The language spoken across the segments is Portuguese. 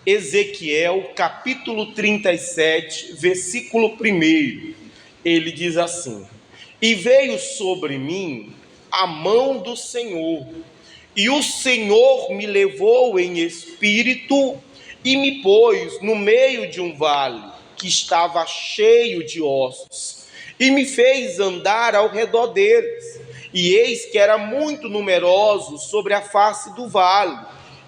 Ezequiel, capítulo 37, versículo 1. Ele diz assim: E veio sobre mim a mão do Senhor, e o Senhor me levou em espírito e me pôs no meio de um vale que estava cheio de ossos, e me fez andar ao redor deles. E eis que eram muito numerosos sobre a face do vale,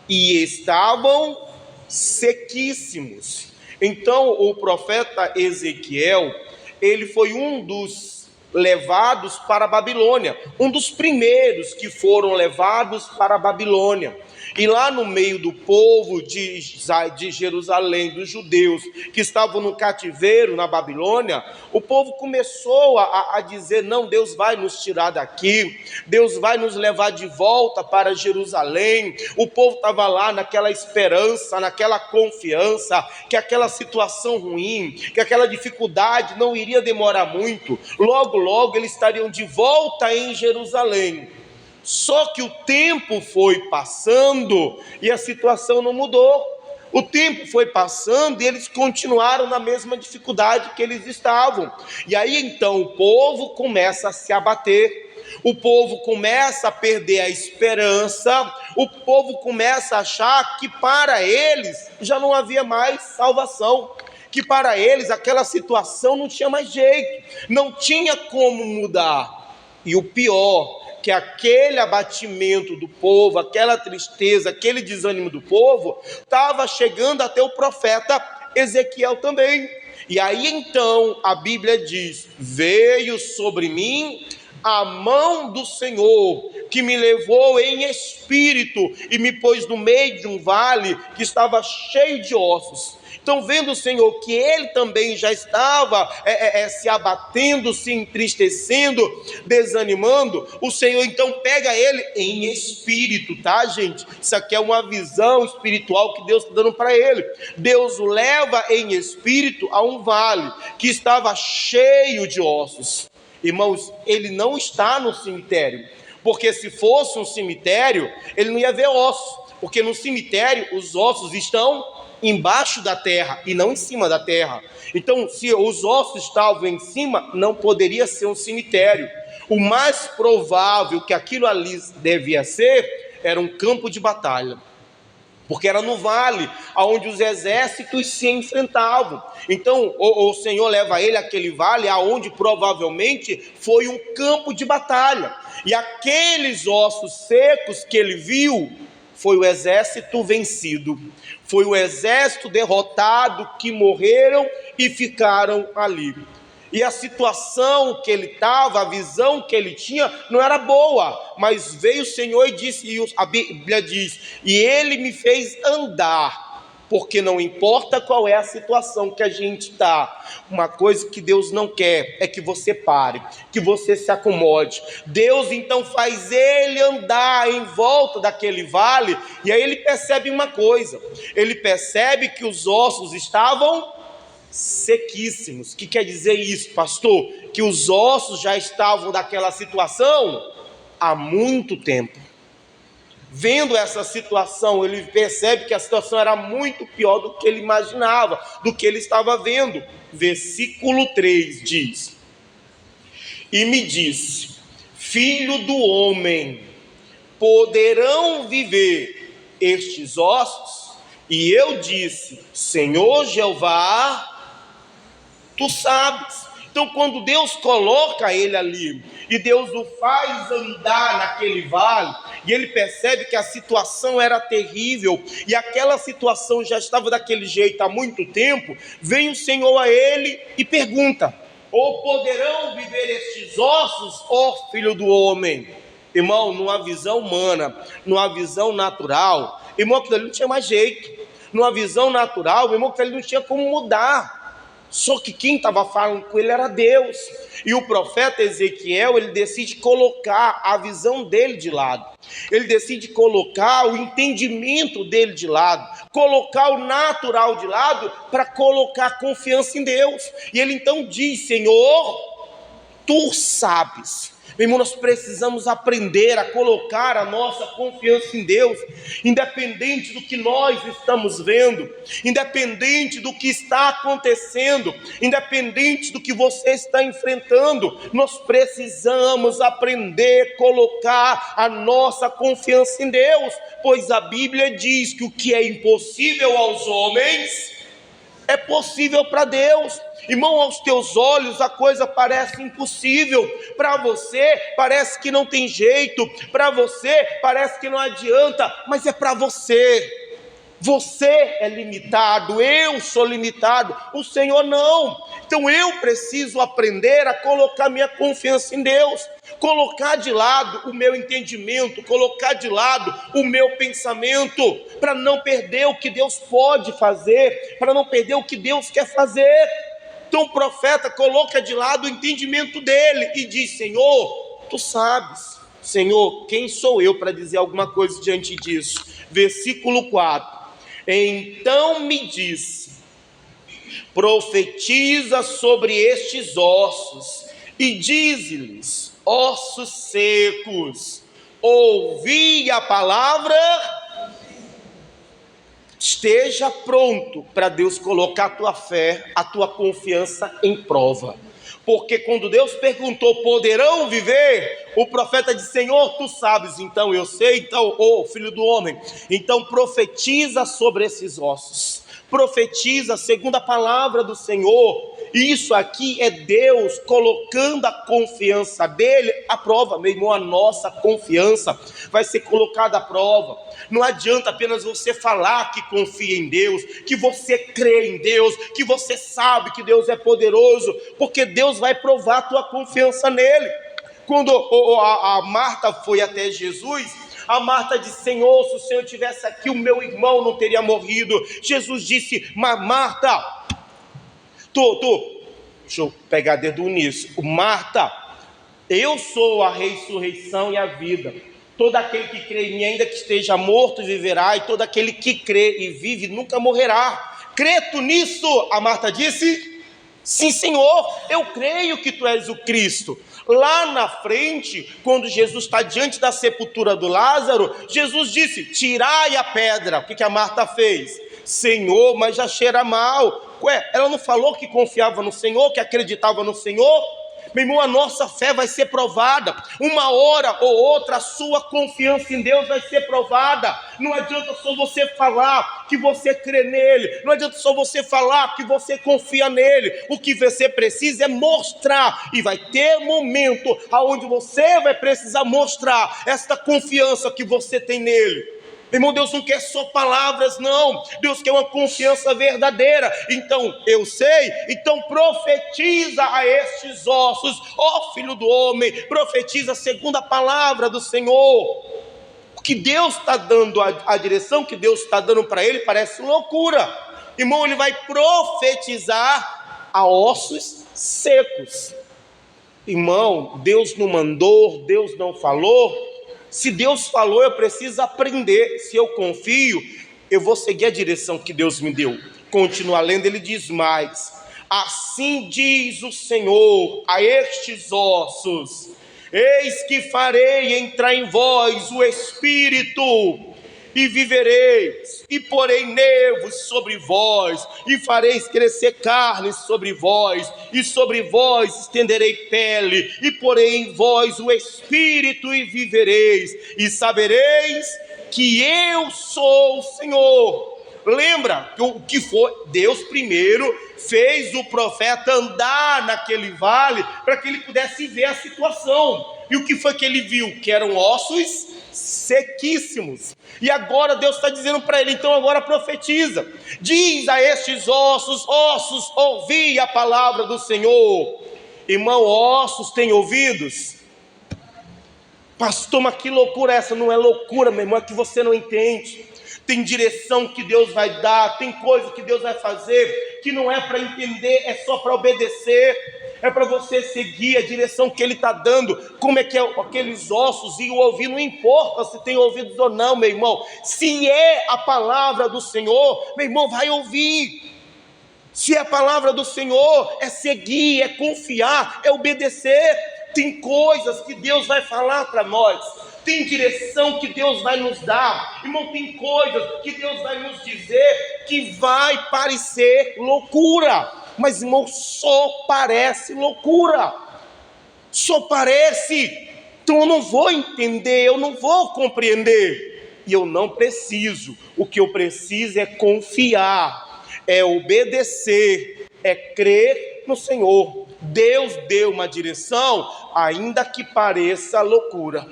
e estavam sequíssimos. Então o profeta Ezequiel, ele foi um dos levados para a Babilônia, um dos primeiros que foram levados para a Babilônia. E lá no meio do povo de Jerusalém, dos judeus que estavam no cativeiro na Babilônia, o povo começou a dizer: não, Deus vai nos tirar daqui, Deus vai nos levar de volta para Jerusalém. O povo estava lá naquela esperança, naquela confiança, que aquela situação ruim, que aquela dificuldade não iria demorar muito, logo, logo eles estariam de volta em Jerusalém. Só que o tempo foi passando e a situação não mudou. O tempo foi passando e eles continuaram na mesma dificuldade que eles estavam. E aí então o povo começa a se abater, o povo começa a perder a esperança, o povo começa a achar que para eles já não havia mais salvação, que para eles aquela situação não tinha mais jeito, não tinha como mudar. E o pior, que aquele abatimento do povo, aquela tristeza, aquele desânimo do povo, estava chegando até o profeta Ezequiel também. E aí então a Bíblia diz: veio sobre mim a mão do Senhor, que me levou em espírito e me pôs no meio de um vale que estava cheio de ossos. Então, vendo o Senhor que ele também já estava se abatendo, se entristecendo, desanimando, o Senhor então pega ele em espírito, tá, gente? Isso aqui é uma visão espiritual que Deus está dando para ele. Deus o leva em espírito a um vale que estava cheio de ossos. Irmãos, ele não está no cemitério, porque se fosse um cemitério, ele não ia ver ossos, porque no cemitério os ossos estão embaixo da terra e não em cima da terra. Então, se os ossos estavam em cima, não poderia ser um cemitério. O mais provável que aquilo ali devia ser era um campo de batalha, porque era no vale onde os exércitos se enfrentavam. Então o Senhor leva ele àquele vale aonde provavelmente foi um campo de batalha, e aqueles ossos secos que ele viu foi o exército vencido, foi o exército derrotado que morreram e ficaram ali. E a situação que ele estava, a visão que ele tinha, não era boa. Mas veio o Senhor e disse, e a Bíblia diz: e ele me fez andar. Porque não importa qual é a situação que a gente está, uma coisa que Deus não quer é que você pare, que você se acomode. Deus então faz ele andar em volta daquele vale, e aí ele percebe uma coisa, ele percebe que os ossos estavam sequíssimos. O que quer dizer isso, pastor? Que os ossos já estavam daquela situação há muito tempo. Vendo essa situação, ele percebe que a situação era muito pior do que ele imaginava, do que ele estava vendo. Versículo 3 diz: e me disse: filho do homem, poderão viver estes ossos? E eu disse: Senhor Jeová, tu sabes. Então, quando Deus coloca ele ali, e Deus o faz andar naquele vale, e ele percebe que a situação era terrível, e aquela situação já estava daquele jeito há muito tempo, vem o Senhor a ele e pergunta: ou poderão viver estes ossos, ó filho do homem? Irmão, numa visão humana, numa visão natural, irmão, aquilo ali não tinha mais jeito. Numa visão natural, irmão, aquilo ali não tinha como mudar. Só que quem estava falando com ele era Deus. E o profeta Ezequiel, ele decide colocar a visão dele de lado. Ele decide colocar o entendimento dele de lado, colocar o natural de lado, para colocar confiança em Deus. E ele então diz: Senhor, tu sabes. Meu irmão, nós precisamos aprender a colocar a nossa confiança em Deus, independente do que nós estamos vendo, independente do que está acontecendo, independente do que você está enfrentando, nós precisamos aprender a colocar a nossa confiança em Deus, pois a Bíblia diz que o que é impossível aos homens é possível para Deus. Irmão, aos teus olhos a coisa parece impossível, para você parece que não tem jeito, para você parece que não adianta, mas é para você. Você é limitado, eu sou limitado, o Senhor não. Então eu preciso aprender a colocar minha confiança em Deus, colocar de lado o meu entendimento, colocar de lado o meu pensamento, para não perder o que Deus pode fazer, para não perder o que Deus quer fazer. Então o profeta coloca de lado o entendimento dele e diz: Senhor, tu sabes. Senhor, quem sou eu para dizer alguma coisa diante disso? Versículo 4. Então me disse: profetiza sobre estes ossos e dize-lhes: ossos secos, ouvi a palavra. Esteja pronto para Deus colocar a tua fé, a tua confiança em prova. Porque quando Deus perguntou: poderão viver? O profeta disse: Senhor, tu sabes. Então eu sei. Então, filho do homem, então profetiza sobre esses ossos. Profetiza segundo a palavra do Senhor. Isso aqui é Deus colocando a confiança dele à prova. Meu irmão, a nossa confiança vai ser colocada à prova. Não adianta apenas você falar que confia em Deus, que você crê em Deus, que você sabe que Deus é poderoso, porque Deus vai provar a tua confiança nele. Quando a Marta foi até Jesus, a Marta disse: Senhor, se o Senhor estivesse aqui, o meu irmão não teria morrido. Jesus disse: mas Marta, deixa eu pegar dedo nisso. Marta, eu sou a ressurreição e a vida. Todo aquele que crê em mim, ainda que esteja morto, viverá. E todo aquele que crê e vive nunca morrerá. Crê tu nisso? A Marta disse: sim, Senhor, eu creio que tu és o Cristo. Lá na frente, quando Jesus está diante da sepultura do Lázaro, Jesus disse: tirai a pedra. O que a Marta fez? Senhor, mas já cheira mal. Ela não falou que confiava no Senhor, que acreditava no Senhor? Meu irmão, a nossa fé vai ser provada. Uma hora ou outra a sua confiança em Deus vai ser provada. Não adianta só você falar que você crê nele, não adianta só você falar que você confia nele. O que você precisa é mostrar, e vai ter momento onde você vai precisar mostrar esta confiança que você tem nele. Irmão, Deus não quer só palavras, não. Deus quer uma confiança verdadeira. Então, eu sei, então profetiza a estes ossos, ó filho do homem, profetiza segundo a palavra do Senhor. O que Deus está dando, a direção que Deus está dando para ele parece loucura. Irmão, ele vai profetizar a ossos secos. Irmão, Deus não mandou, Deus não falou. Se Deus falou, eu preciso aprender. Se eu confio, eu vou seguir a direção que Deus me deu. Continua lendo, ele diz mais: assim diz o Senhor a estes ossos: eis que farei entrar em vós o Espírito, e vivereis, e porei nervos sobre vós, e fareis crescer carne sobre vós, e sobre vós estenderei pele, e porei em vós o Espírito, e vivereis, e sabereis que eu sou o Senhor. Lembra o que foi? Deus primeiro fez o profeta andar naquele vale, para que ele pudesse ver a situação. E o que foi que ele viu? Que eram ossos sequíssimos. E agora Deus está dizendo para ele: então agora profetiza. Diz a estes ossos: ossos, ouvi a palavra do Senhor. Irmão, ossos têm ouvidos? Pastor, mas que loucura é essa? Não é loucura, meu irmão, é que você não entende. Tem direção que Deus vai dar, tem coisa que Deus vai fazer, que não é para entender, é só para obedecer, é para você seguir a direção que Ele está dando. Como é que é aqueles ossos e o ouvir? Não importa se tem ouvidos ou não, meu irmão. Se é a palavra do Senhor, meu irmão, vai ouvir. Se a palavra do Senhor é seguir, é confiar, é obedecer, tem coisas que Deus vai falar para nós, tem direção que Deus vai nos dar, irmão, tem coisas que Deus vai nos dizer que vai parecer loucura, mas irmão, só parece loucura, só parece. Então eu não vou entender, eu não vou compreender, e eu não preciso. O que eu preciso é confiar, é obedecer, é crer no Senhor. Deus deu uma direção, ainda que pareça loucura.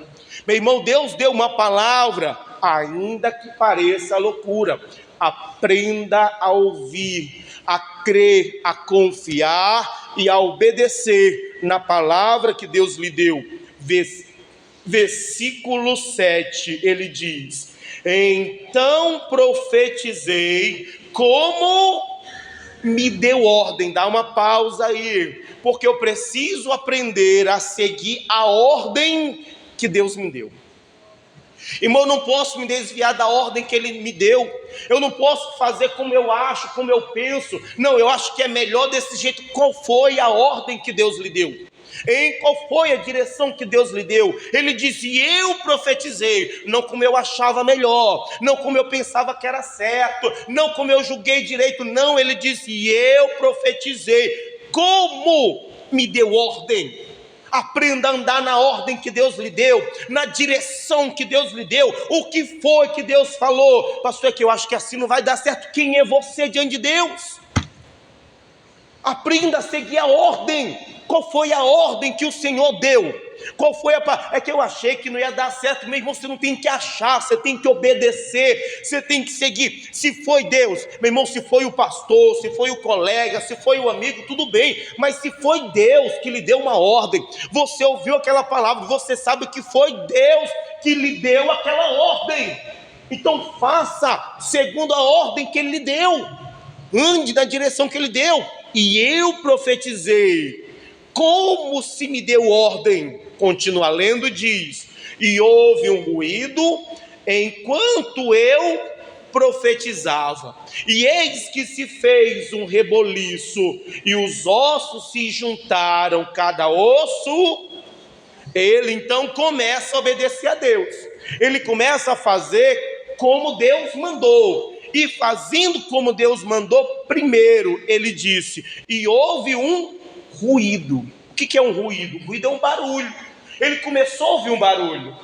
Meu irmão, Deus deu uma palavra, ainda que pareça loucura. Aprenda a ouvir, a crer, a confiar e a obedecer na palavra que Deus lhe deu. Versículo 7, ele diz: então profetizei como me deu ordem. Dá uma pausa aí, porque eu preciso aprender a seguir a ordem que Deus me deu. Irmão, eu não posso me desviar da ordem que Ele me deu. Eu não posso fazer como eu acho, como eu penso. Não, eu acho que é melhor desse jeito. Qual foi a ordem que Deus lhe deu? Qual foi a direção que Deus lhe deu? Ele disse: eu profetizei, não como eu achava melhor, não como eu pensava que era certo, não como eu julguei direito. Não, ele disse: eu profetizei como me deu ordem. Aprenda a andar na ordem que Deus lhe deu, na direção que Deus lhe deu. O que foi que Deus falou? Pastor, é que eu acho que assim não vai dar certo. Quem é você diante de Deus? Aprenda a seguir a ordem. Qual foi a ordem que o Senhor deu? Qual foi é que eu achei que não ia dar certo. Meu irmão, você não tem que achar, você tem que obedecer, você tem que seguir. Se foi Deus, meu irmão, se foi o pastor, se foi o colega, se foi o amigo, tudo bem. Mas se foi Deus que lhe deu uma ordem, você ouviu aquela palavra, você sabe que foi Deus que lhe deu aquela ordem. Então faça segundo a ordem que Ele lhe deu, ande na direção que Ele deu. E eu profetizei como se me deu ordem. Continua lendo, diz: e houve um ruído enquanto eu profetizava, e eis que se fez um reboliço, e os ossos se juntaram, cada osso. Ele então começa a obedecer a Deus, ele começa a fazer como Deus mandou. E fazendo como Deus mandou, primeiro ele disse: e houve um ruído. O que é um ruído? O ruído é um barulho. Ele começou a ouvir um barulho.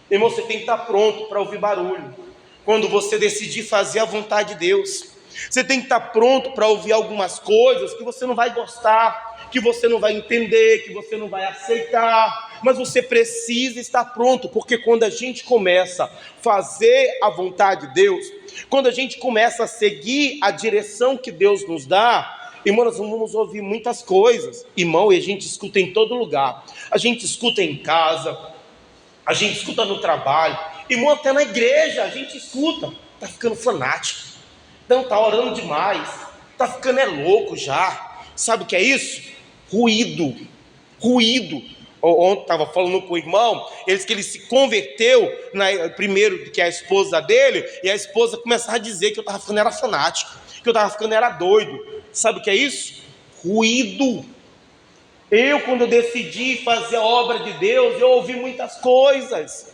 Irmão, você tem que estar pronto para ouvir barulho. Quando você decidir fazer a vontade de Deus, você tem que estar pronto para ouvir algumas coisas que você não vai gostar, que você não vai entender, que você não vai aceitar, mas você precisa estar pronto, porque quando a gente começa a fazer a vontade de Deus, quando a gente começa a seguir a direção que Deus nos dá, irmão, nós vamos ouvir muitas coisas, irmão, e a gente escuta em todo lugar. A gente escuta em casa, a gente escuta no trabalho, irmão, até na igreja a gente escuta. Tá ficando fanático, não, tá orando demais, tá ficando louco já. Sabe o que é isso? Ruído. Ontem estava falando com o irmão, que ele se converteu primeiro que a esposa dele, e a esposa começava a dizer que eu estava ficando era fanático, que eu estava ficando era doido. Sabe o que é isso? Ruído. Quando eu decidi fazer a obra de Deus, eu ouvi muitas coisas.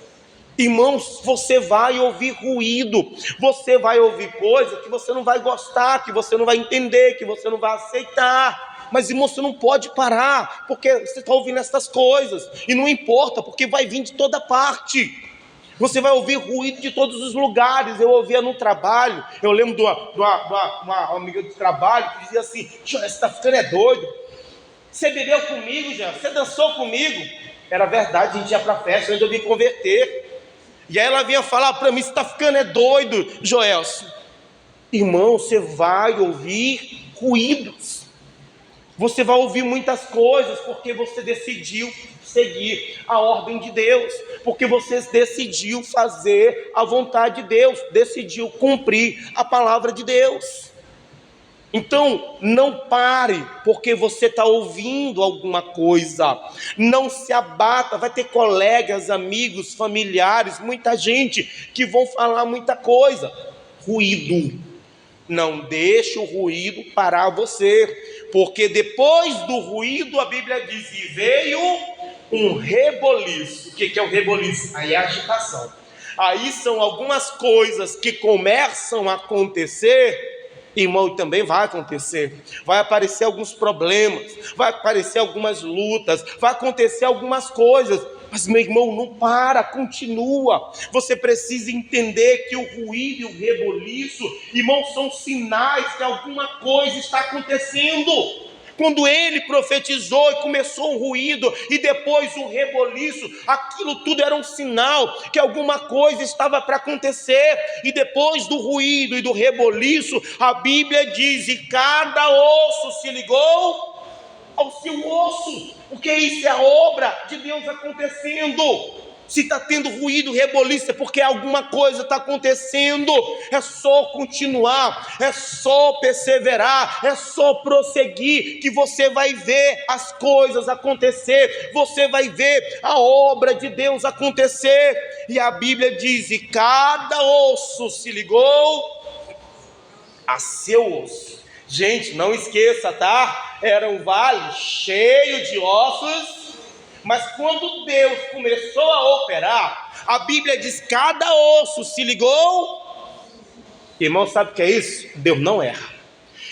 Irmãos, você vai ouvir ruído, você vai ouvir coisas que você não vai gostar, que você não vai entender, que você não vai aceitar. Mas, irmão, você não pode parar, porque você está ouvindo essas coisas, e não importa, porque vai vir de toda parte. Você vai ouvir ruído de todos os lugares. Eu ouvia no trabalho, eu lembro de uma amiga de trabalho que dizia assim: você está ficando doido, você bebeu comigo já, você dançou comigo. Era verdade, a gente ia para a festa, onde eu me converter. E aí ela vinha falar para mim: você está ficando doido, Joelson. Irmão, você vai ouvir ruídos, você vai ouvir muitas coisas, porque você decidiu seguir a ordem de Deus, porque você decidiu fazer a vontade de Deus, decidiu cumprir a palavra de Deus. Então não pare porque você está ouvindo alguma coisa, não se abata. Vai ter colegas, amigos, familiares, muita gente que vão falar muita coisa. Ruído. Não deixe o ruído parar você, porque depois do ruído a Bíblia diz: e veio um reboliço. O que é o reboliço? Aí é a agitação. Aí são algumas coisas que começam a acontecer, irmão, também vai acontecer. Vai aparecer alguns problemas, vai aparecer algumas lutas, vai acontecer algumas coisas. Mas, meu irmão, não para, continua. Você precisa entender que o ruído e o reboliço, irmão, são sinais que alguma coisa está acontecendo. Quando ele profetizou e começou um ruído e depois um reboliço, aquilo tudo era um sinal que alguma coisa estava para acontecer. E depois do ruído e do reboliço, a Bíblia diz: e cada osso se ligou ao seu osso, porque isso é a obra de Deus acontecendo. Se está tendo ruído, reboliço, é porque alguma coisa está acontecendo. É só continuar, é só perseverar, é só prosseguir, que você vai ver as coisas acontecer, você vai ver a obra de Deus acontecer. E a Bíblia diz: e cada osso se ligou a seu osso. Gente, não esqueça, tá? Era um vale cheio de ossos, mas quando Deus começou a operar, a Bíblia diz: cada osso se ligou. Irmão, sabe o que é isso? Deus não erra.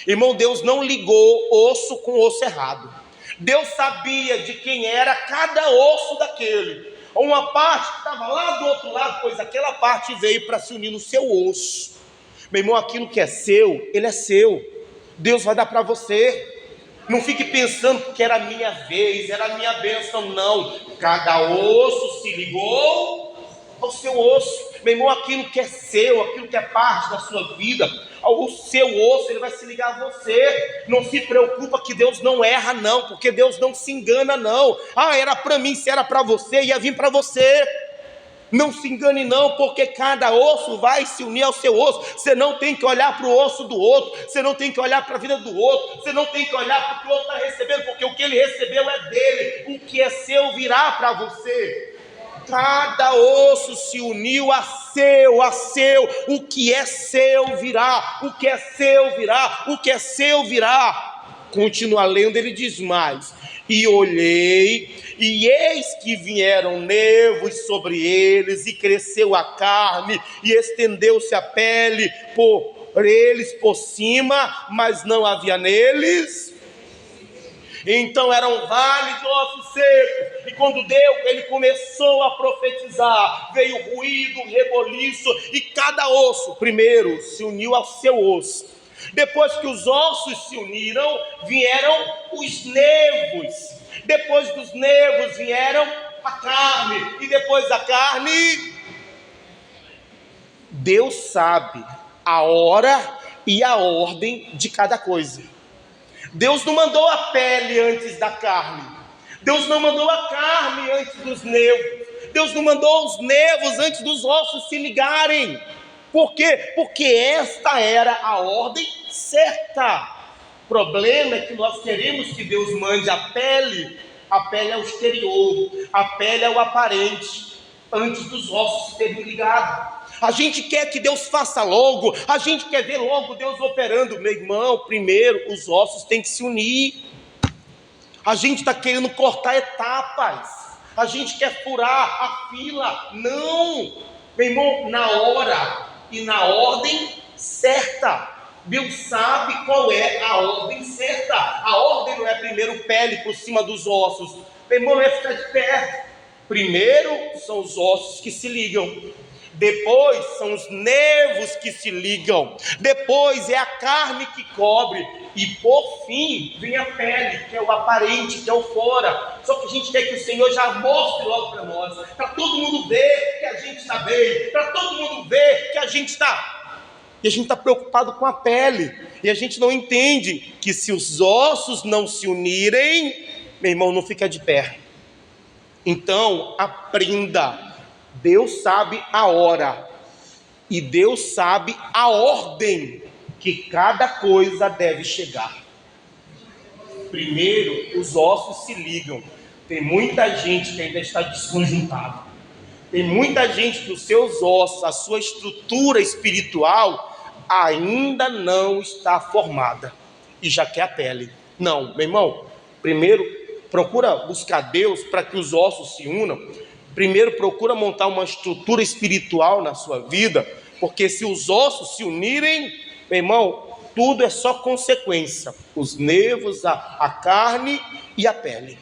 Irmão, Deus não ligou osso com osso errado. Deus sabia de quem era cada osso daquele. Uma parte que estava lá do outro lado, pois aquela parte veio para se unir no seu osso. Meu irmão, aquilo que é seu, ele é seu. Deus vai dar para você. Não fique pensando que era a minha vez, era a minha bênção, não. Cada osso se ligou ao seu osso. Meu irmão, aquilo que é seu, aquilo que é parte da sua vida, o seu osso, ele vai se ligar a você. Não se preocupa que Deus não erra, não, porque Deus não se engana, não. Ah, era para mim, se era para você, ia vir para você. Não se engane não, porque cada osso vai se unir ao seu osso. Você não tem que olhar para o osso do outro, você não tem que olhar para a vida do outro, você não tem que olhar para o que o outro está recebendo, porque o que ele recebeu é dele, o que é seu virá para você. Cada osso se uniu a seu, o que é seu virá, o que é seu virá, o que é seu virá. Continua lendo, ele diz mais: e olhei, e eis que vieram nervos sobre eles, e cresceu a carne, e estendeu-se a pele por eles por cima, mas não havia neles. Então era um vale de ossos secos, e quando ele começou a profetizar, veio ruído, reboliço, e cada osso primeiro se uniu ao seu osso. Depois que os ossos se uniram, vieram os nervos. Depois dos nervos vieram a carne, e depois da carne, Deus sabe a hora e a ordem de cada coisa. Deus não mandou a pele antes da carne, Deus não mandou a carne antes dos nervos, Deus não mandou os nervos antes dos ossos se ligarem. Por quê? Porque esta era a ordem certa. O problema é que nós queremos que Deus mande a pele é o exterior, a pele é o aparente, antes dos ossos terem ligado. A gente quer que Deus faça logo, a gente quer ver logo Deus operando. Meu irmão, primeiro os ossos têm que se unir. A gente está querendo cortar etapas, a gente quer furar a fila. Não, meu irmão, na hora e na ordem certa. Deus sabe qual é a ordem certa. A ordem não é primeiro pele por cima dos ossos. Meu irmão, não é ficar de pé. Primeiro são os ossos que se ligam, depois são os nervos que se ligam, depois é a carne que cobre, e por fim vem a pele, que é o aparente, que é o fora. Só que a gente quer que o Senhor já mostre logo para nós, para todo mundo ver que a gente está bem, para todo mundo ver que a gente está... E a gente está preocupado com a pele, e a gente não entende que se os ossos não se unirem, meu irmão, não fica de pé. Então aprenda, Deus sabe a hora, e Deus sabe a ordem que cada coisa deve chegar. Primeiro, os ossos se ligam. Tem muita gente que ainda está desconjuntada. Tem muita gente que os seus ossos, a sua estrutura espiritual, ainda não está formada e já quer a pele. Não, meu irmão, primeiro procura buscar Deus para que os ossos se unam. Primeiro procura montar uma estrutura espiritual na sua vida, porque se os ossos se unirem, meu irmão, tudo é só consequência. Os nervos, a carne e a pele.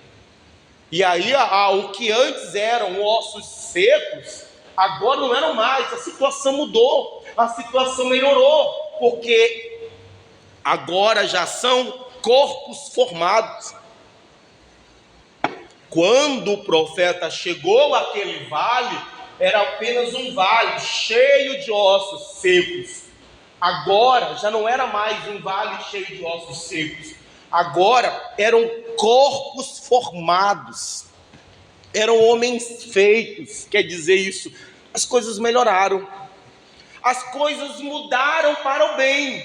E aí o que antes eram ossos secos, agora não eram mais. A situação mudou, a situação melhorou, porque agora já são corpos formados. Quando o profeta chegou àquele vale, era apenas um vale cheio de ossos secos. Agora já não era mais um vale cheio de ossos secos. Agora eram corpos formados. Eram homens feitos. Quer dizer isso? As coisas melhoraram. As coisas mudaram para o bem.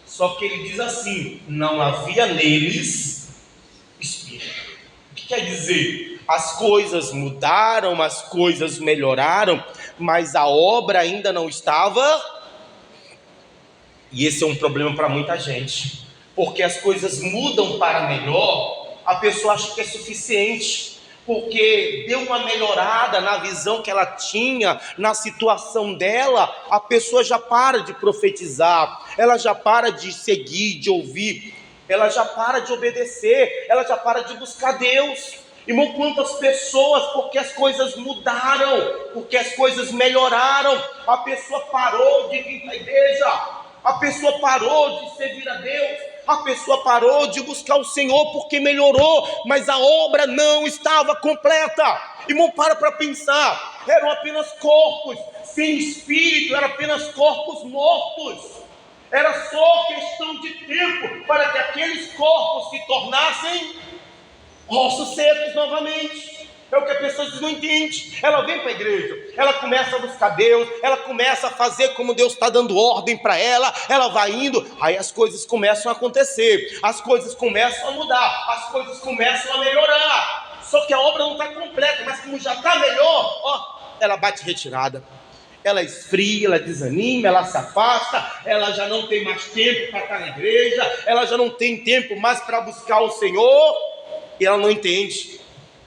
Só que ele diz assim: não havia neles espírito. O que quer dizer? As coisas mudaram, as coisas melhoraram, mas a obra ainda não estava. E esse é um problema para muita gente, porque as coisas mudam para melhor, a pessoa acha que é suficiente, porque deu uma melhorada na visão que ela tinha, na situação dela, a pessoa já para de profetizar, ela já para de seguir, de ouvir, ela já para de obedecer, ela já para de buscar Deus. Irmão, quantas pessoas, porque as coisas mudaram, porque as coisas melhoraram, a pessoa parou de vir para a igreja, a pessoa parou de servir a Deus, a pessoa parou de buscar o Senhor porque melhorou, mas a obra não estava completa. Irmão, para pensar, eram apenas corpos sem espírito, eram apenas corpos mortos. Era só questão de tempo para que aqueles corpos se tornassem ossos secos novamente. É o que a pessoa não entende. Ela vem para a igreja, ela começa a buscar Deus, ela começa a fazer como Deus está dando ordem para ela, ela vai indo, aí as coisas começam a acontecer, as coisas começam a mudar, as coisas começam a melhorar. Só que a obra não está completa, mas como já está melhor, ela bate retirada, ela esfria, ela desanima, ela se afasta, ela já não tem mais tempo para estar na igreja, ela já não tem tempo mais para buscar o Senhor, e ela não entende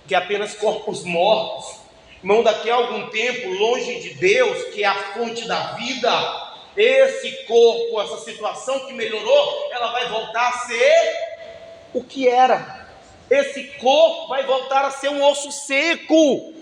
que é apenas corpos mortos. Irmão, daqui a algum tempo, longe de Deus, que é a fonte da vida, esse corpo, essa situação que melhorou, ela vai voltar a ser o que era. Esse corpo vai voltar a ser um osso seco.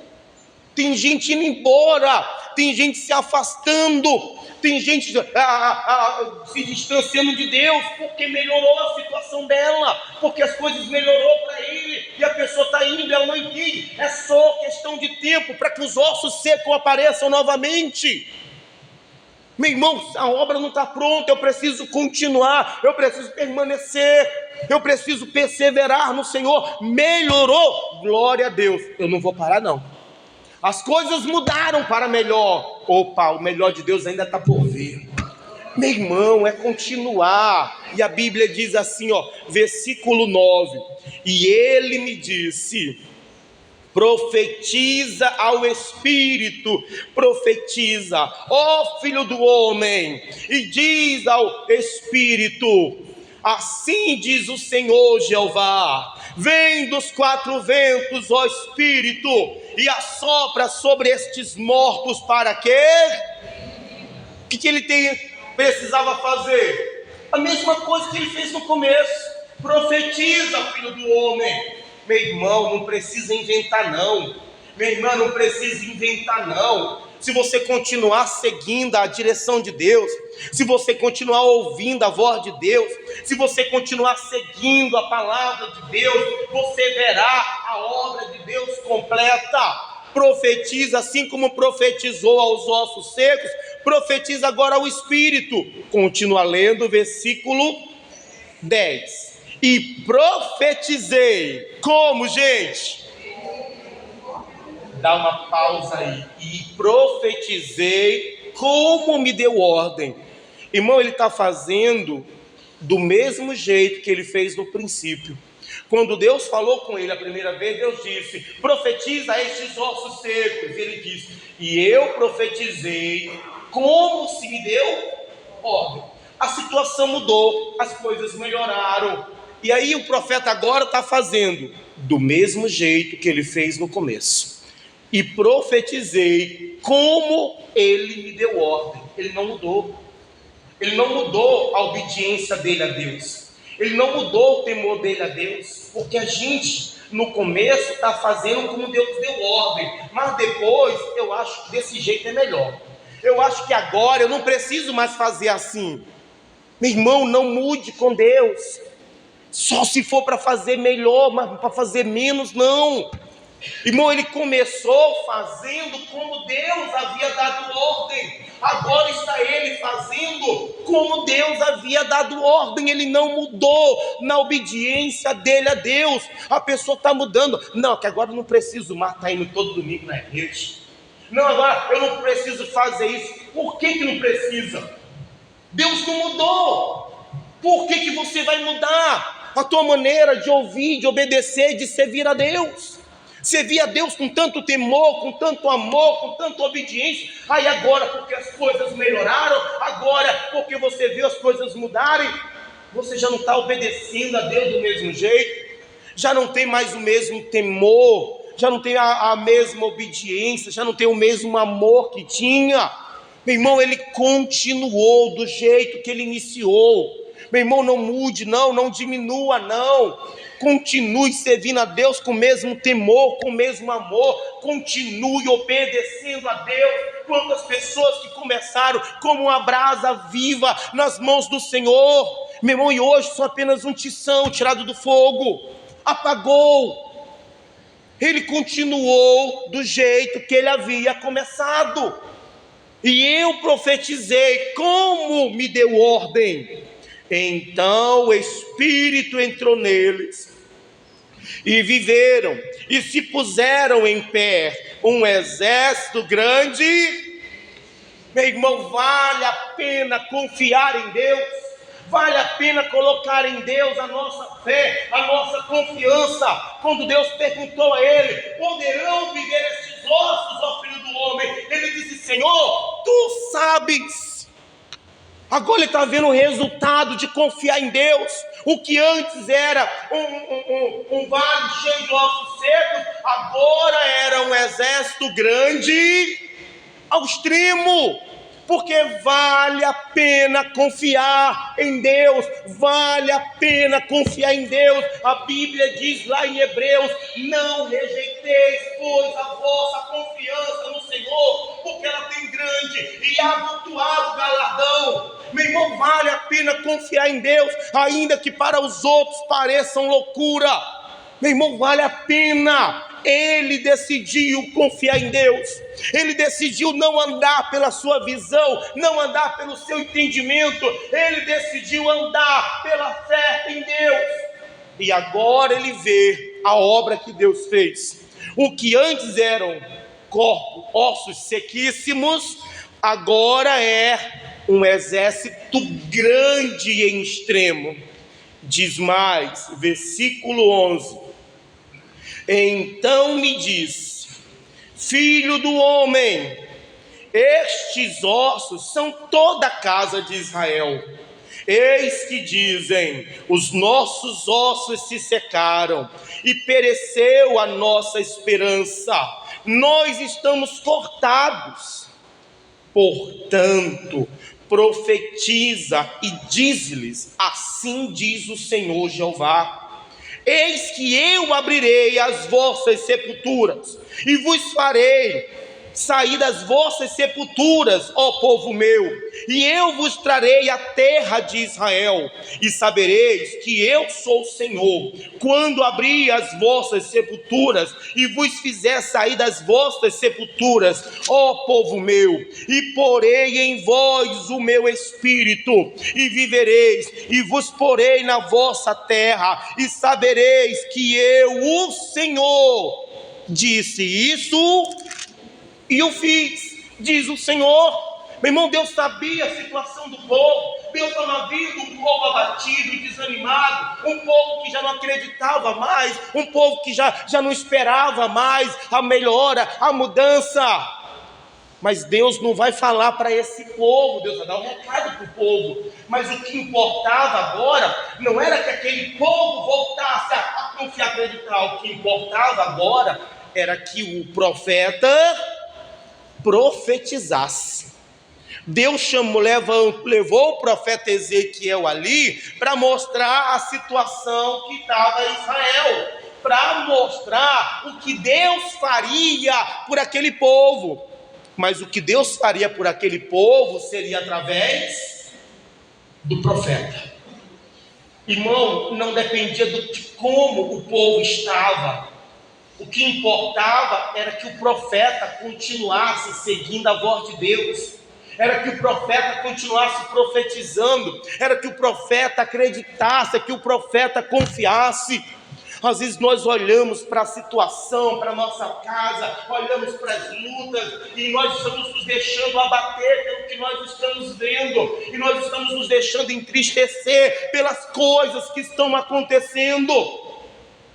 Tem gente indo embora, tem gente se afastando, tem gente se distanciando de Deus, porque melhorou a situação dela, porque as coisas melhorou para ele, e a pessoa está indo, ela não entende, é só questão de tempo para que os ossos secos apareçam novamente. Meu irmão, a obra não está pronta, eu preciso continuar, eu preciso permanecer, eu preciso perseverar no Senhor. Melhorou, glória a Deus, eu não vou parar não. As coisas mudaram para melhor. Opa, o melhor de Deus ainda está por vir. Meu irmão, é continuar. E a Bíblia diz assim, versículo 9. E ele me disse: profetiza ao Espírito, profetiza, ó filho do homem, e diz ao Espírito: assim diz o Senhor Jeová, vem dos quatro ventos, ó Espírito, e assopra sobre estes mortos. Para quê? O que ele precisava fazer? A mesma coisa que ele fez no começo. Profetiza, filho do homem. Meu irmão, não precisa inventar não. Minha irmã, não precisa inventar não. Se você continuar seguindo a direção de Deus, se você continuar ouvindo a voz de Deus, se você continuar seguindo a palavra de Deus, você verá a obra de Deus completa. Profetiza, assim como profetizou aos ossos secos, profetiza agora ao Espírito. Continua lendo o versículo 10. E profetizei, como, gente? Dá uma pausa aí. E profetizei como me deu ordem. Irmão, ele está fazendo do mesmo jeito que ele fez no princípio. Quando Deus falou com ele a primeira vez, Deus disse: profetiza estes ossos secos. Ele disse: e eu profetizei como se me deu ordem. A situação mudou, as coisas melhoraram. E aí o profeta agora está fazendo do mesmo jeito que ele fez no começo. E profetizei como ele me deu ordem. Ele não mudou. Ele não mudou a obediência dele a Deus. Ele não mudou o temor dele a Deus. Porque a gente, no começo, está fazendo como Deus deu ordem. Mas depois, eu acho que desse jeito é melhor. Eu acho que agora eu não preciso mais fazer assim. Meu irmão, não mude com Deus. Só se for para fazer melhor, mas para fazer menos, não. Irmão, ele começou fazendo como Deus havia dado ordem. Agora está ele fazendo como Deus havia dado ordem. Ele não mudou na obediência dele a Deus. A pessoa está mudando. Não, que agora eu não preciso mais estar indo todo domingo na igreja. Não, agora eu não preciso fazer isso. Por que não precisa? Deus não mudou. Por que você vai mudar a tua maneira de ouvir, de obedecer, de servir a Deus? Servir a Deus com tanto temor, com tanto amor, com tanta obediência. Aí agora, porque as coisas melhoraram, agora porque você viu as coisas mudarem, você já não está obedecendo a Deus do mesmo jeito, já não tem mais o mesmo temor, já não tem a mesma obediência, já não tem o mesmo amor que tinha. Meu irmão, ele continuou do jeito que ele iniciou. Meu irmão, não mude, não diminua, não. Continue servindo a Deus com o mesmo temor, com o mesmo amor. Continue obedecendo a Deus. Quantas pessoas que começaram como uma brasa viva nas mãos do Senhor, meu irmão, e hoje são apenas um tição tirado do fogo. Apagou. Ele continuou do jeito que ele havia começado. E eu profetizei como me deu ordem. Então o Espírito entrou neles, e viveram, e se puseram em pé um exército grande. Meu irmão, vale a pena confiar em Deus, vale a pena colocar em Deus a nossa fé, a nossa confiança. Quando Deus perguntou a ele: poderão viver estes ossos, ó filho do homem? Ele disse: Senhor, tu sabes. Agora ele está vendo o resultado de confiar em Deus. O que antes era um vale cheio de ossos secos, agora era um exército grande ao extremo. Porque vale a pena confiar em Deus, vale a pena confiar em Deus. A Bíblia diz lá em Hebreus: não rejeiteis, pois, a vossa confiança no Senhor, porque ela tem grande e avultuado galardão. Meu irmão, vale a pena confiar em Deus, ainda que para os outros pareçam loucura. Meu irmão, vale a pena. Ele decidiu confiar em Deus. Ele decidiu não andar pela sua visão, não andar pelo seu entendimento. Ele decidiu andar pela fé em Deus. E agora ele vê a obra que Deus fez. O que antes eram corpos, ossos sequíssimos, agora é um exército grande em extremo. Diz mais, versículo 11: então me disse: filho do homem, estes ossos são toda a casa de Israel. Eis que dizem: os nossos ossos se secaram e pereceu a nossa esperança, nós estamos cortados. Portanto, profetiza e diz-lhes: assim diz o Senhor Jeová: eis que eu abrirei as vossas sepulturas e vos farei sair das vossas sepulturas, ó povo meu, e eu vos trarei a terra de Israel, e sabereis que eu sou o Senhor, quando abrir as vossas sepulturas e vos fizer sair das vossas sepulturas, ó povo meu, e porei em vós o meu espírito, e vivereis, e vos porei na vossa terra, e sabereis que eu, o Senhor, disse isso e o fiz, diz o Senhor. Meu irmão, Deus sabia a situação do povo. Deus estava vendo um povo abatido, desanimado, um povo que já não acreditava mais, um povo que já não esperava mais a melhora, a mudança. Mas Deus não vai falar para esse povo, Deus vai dar um recado para o povo. Mas o que importava agora não era que aquele povo voltasse a confiar, acreditar. O que importava agora era que o profeta profetizasse. Deus levou o profeta Ezequiel ali para mostrar a situação que estava em Israel, para mostrar o que Deus faria por aquele povo. Mas o que Deus faria por aquele povo seria através do profeta. Irmão, não dependia de como o povo estava. O que importava era que o profeta continuasse seguindo a voz de Deus. Era que o profeta continuasse profetizando. Era que o profeta acreditasse, que o profeta confiasse. Às vezes nós olhamos para a situação, para a nossa casa, olhamos para as lutas e nós estamos nos deixando abater pelo que nós estamos vendo, e nós estamos nos deixando entristecer pelas coisas que estão acontecendo.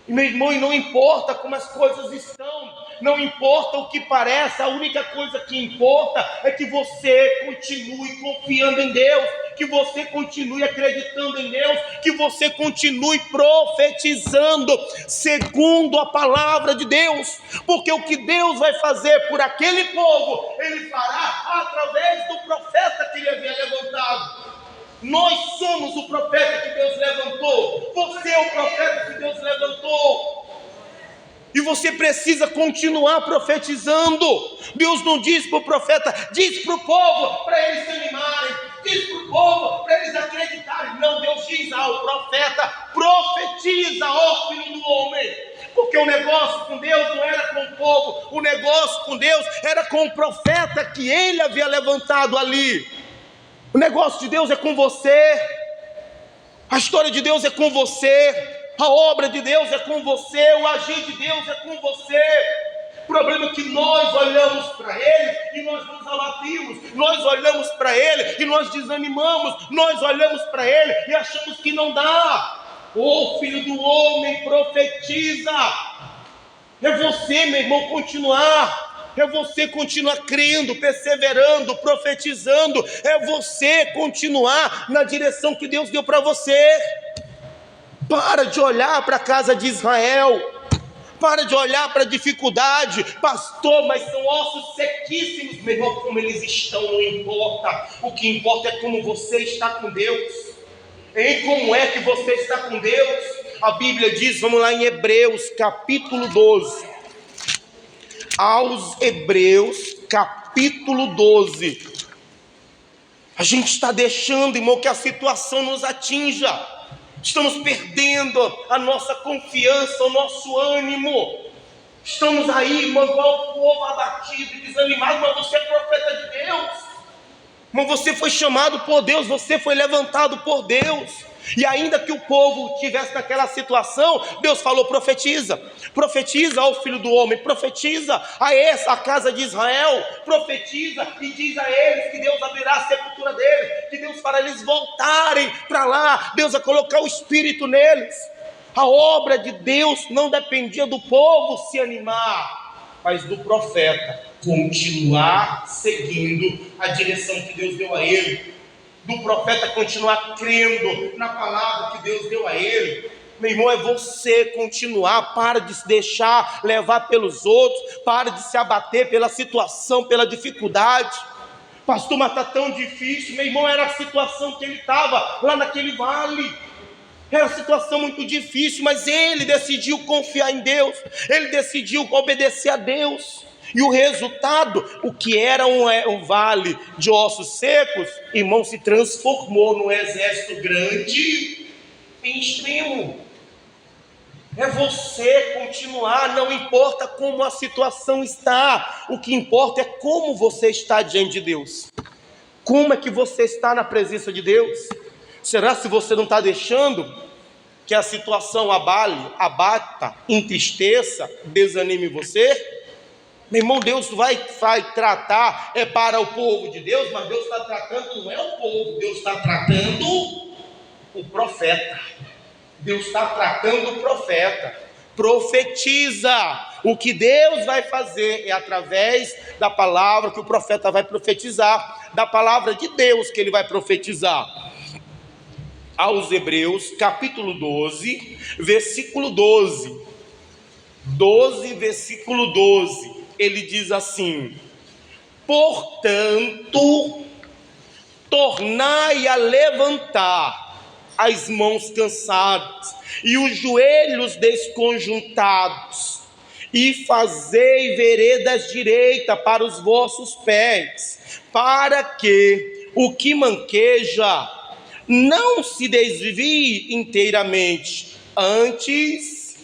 E meu irmão, e não importa como as coisas estão, não importa o que parece, a única coisa que importa é que você continue confiando em Deus, que você continue acreditando em Deus, que você continue profetizando segundo a palavra de Deus, porque o que Deus vai fazer por aquele povo, Ele fará através do profeta que Ele havia levantado. Nós somos o profeta que Deus levantou, você é o profeta que Deus levantou. E você precisa continuar profetizando. Deus não diz para o profeta, diz para o povo para eles se animarem, diz para o povo para eles acreditarem. Não, Deus diz ao profeta, profetiza, ó filho do homem. Porque o negócio com Deus não era com o povo, o negócio com Deus era com o profeta que Ele havia levantado ali. O negócio de Deus é com você, a história de Deus é com você, a obra de Deus é com você, o agir de Deus é com você. O problema é que nós olhamos para Ele e nós nos abatimos, nós olhamos para Ele e nós desanimamos, nós olhamos para Ele e achamos que não dá. Ô filho do homem, profetiza. É você, meu irmão, continuar. É você continuar crendo, perseverando, profetizando. É você continuar na direção que Deus deu para você. Para de olhar para a casa de Israel. Para de olhar para a dificuldade. Pastor, mas são ossos sequíssimos. Meu irmão, como eles estão não importa. O que importa é como você está com Deus. Em como é que você está com Deus? A Bíblia diz, vamos lá em Hebreus capítulo 12. Aos Hebreus, capítulo 12. A gente está deixando, irmão, que a situação nos atinja. Estamos perdendo a nossa confiança, o nosso ânimo. Estamos aí, irmão, igual o povo abatido e desanimado. Mas você é profeta de Deus. Mas você foi chamado por Deus, você foi levantado por Deus. E ainda que o povo estivesse naquela situação, Deus falou, profetiza. Profetiza ao filho do homem, profetiza a casa de Israel. Profetiza e diz a eles que Deus abrirá a sepultura deles, que Deus fará eles voltarem para lá. Deus vai colocar o Espírito neles. A obra de Deus não dependia do povo se animar, mas do profeta continuar seguindo a direção que Deus deu a ele. Do profeta continuar crendo na palavra que Deus deu a ele. Meu irmão, é você continuar. Para de se deixar levar pelos outros, para de se abater pela situação, pela dificuldade. Pastor, mas está tão difícil. Meu irmão, era a situação que ele estava lá naquele vale. Era uma situação muito difícil, mas ele decidiu confiar em Deus, ele decidiu obedecer a Deus. E o resultado, o que era um vale de ossos secos, irmão, se transformou num exército grande em extremo. É você continuar, não importa como a situação está, o que importa é como você está diante de Deus. Como é que você está na presença de Deus? Será se você não está deixando que a situação abata, entristeça, desanime você? Meu irmão, Deus vai tratar, é para o povo de Deus, mas Deus está tratando, não é o povo, Deus está tratando o profeta. Deus está tratando o profeta. Profetiza, O que Deus vai fazer é através da palavra que o profeta vai profetizar, da palavra de Deus que ele vai profetizar. Aos Hebreus, capítulo 12, versículo 12. 12, versículo 12. Ele diz assim: portanto, tornai a levantar as mãos cansadas e os joelhos desconjuntados, e fazei veredas direitas para os vossos pés, para que o que manqueja não se desvie inteiramente. Antes,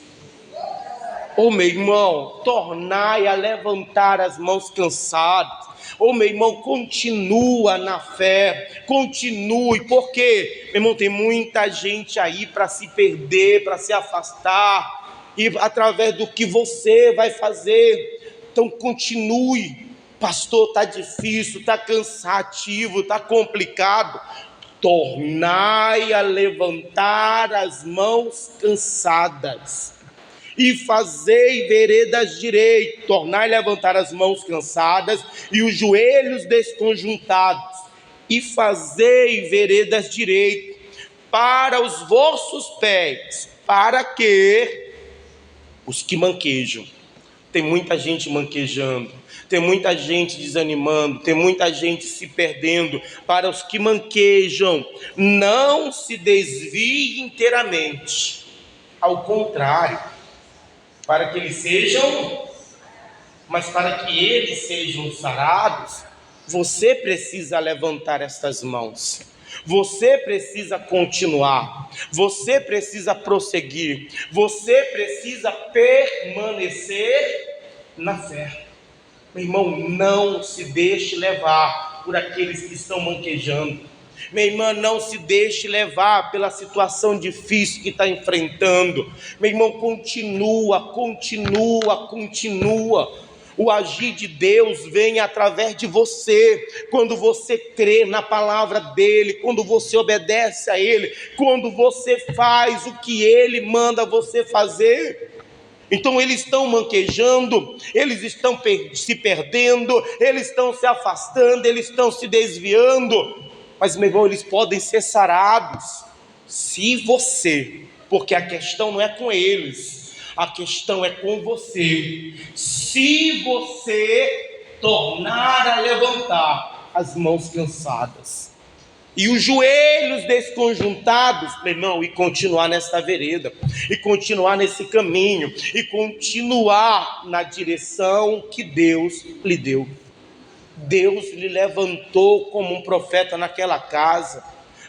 meu irmão, tornai a levantar as mãos cansadas. Meu irmão, continua na fé, continue, porque, meu irmão, tem muita gente aí para se perder, para se afastar, e através do que você vai fazer. Então continue. Pastor, está difícil, está cansativo, está complicado. Tornai a levantar as mãos cansadas e fazei veredas direitas. Tornai a levantar as mãos cansadas e os joelhos desconjuntados, e fazei veredas direitas para os vossos pés, para que os que manquejam. Tem muita gente manquejando, tem muita gente desanimando, tem muita gente se perdendo. Para os que manquejam, não se desvie inteiramente, ao contrário, para que eles sejam, mas para que eles sejam sarados, você precisa levantar estas mãos, você precisa continuar, você precisa prosseguir, você precisa permanecer na fé. Meu irmão, não se deixe levar por aqueles que estão manquejando. Minha irmã, não se deixe levar pela situação difícil que está enfrentando. Meu irmão, continua. O agir de Deus vem através de você, quando você crê na palavra dele, quando você obedece a ele, quando você faz o que ele manda você fazer. Então eles estão manquejando, eles estão se perdendo, eles estão se afastando, eles estão se desviando, mas, meu irmão, eles podem ser sarados se você, porque a questão não é com eles, a questão é com você. Se você tornar a levantar as mãos cansadas e os joelhos desconjuntados, meu irmão, e continuar nesta vereda, e continuar nesse caminho, e continuar na direção que Deus lhe deu. Deus lhe levantou como um profeta naquela casa.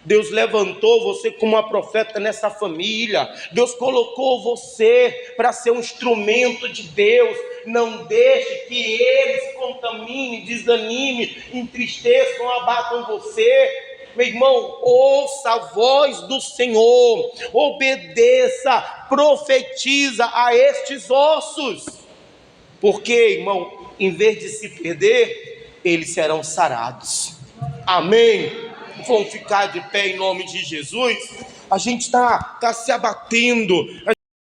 Deus levantou você como uma profeta nessa família. Deus colocou você para ser um instrumento de Deus. Não deixe que eles contaminem, desanimem, entristeçam, abatam você. Meu irmão, ouça a voz do Senhor, obedeça, profetiza a estes ossos, porque, irmão, em vez de se perder, eles serão sarados. Amém? Vão ficar de pé em nome de Jesus. A gente está se abatendo.